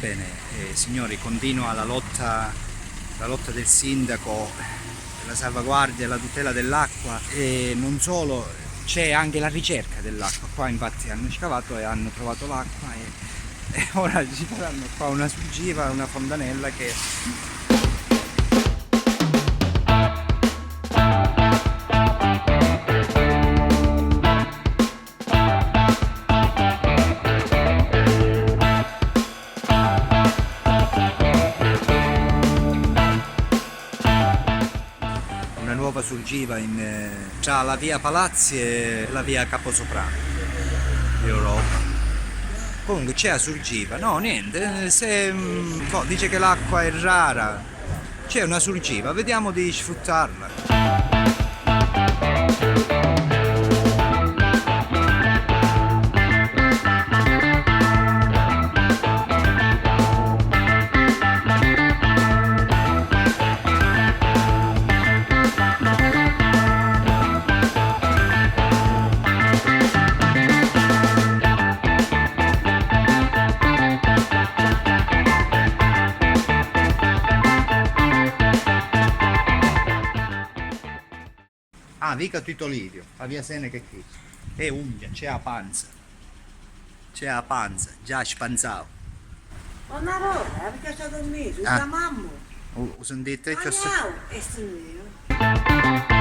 Bene, signori, continua la lotta del sindaco per la salvaguardia e la tutela dell'acqua, e non solo, c'è anche la ricerca dell'acqua. Qua infatti hanno scavato e hanno trovato l'acqua e ora ci faranno qua una suggiva, una fontanella che nuova surgiva tra la via Palazzi e la via Caposoprano di Europa. Comunque c'è la surgiva, no niente, se dice che l'acqua è rara, c'è una surgiva, vediamo di sfruttarla. Ah, mica Tito Livio, la via Seneca è qui. E unghia, c'è la panza, già spanzavo. Una roba, perché sto dormendo, Ah. da mamma. Ho sentito che Andiamo, e signore.